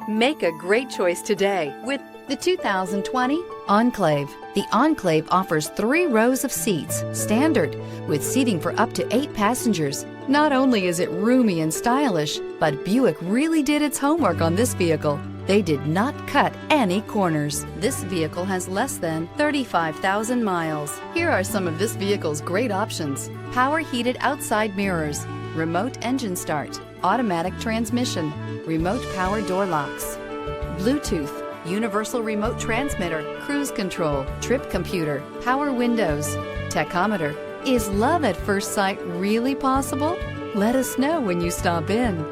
Make a great choice today with the 2020 Enclave. The Enclave offers 3 rows of seats, standard, with seating for up to 8 passengers. Not only is it roomy and stylish, but Buick really did its homework on this vehicle. They did not cut any corners. This vehicle has less than 35,000 miles. Here are some of this vehicle's great options: power heated outside mirrors, remote engine start, automatic transmission, remote power door locks, Bluetooth, universal remote transmitter, cruise control, trip computer, power windows, tachometer. Is love at first sight really possible? Let us know when you stop in.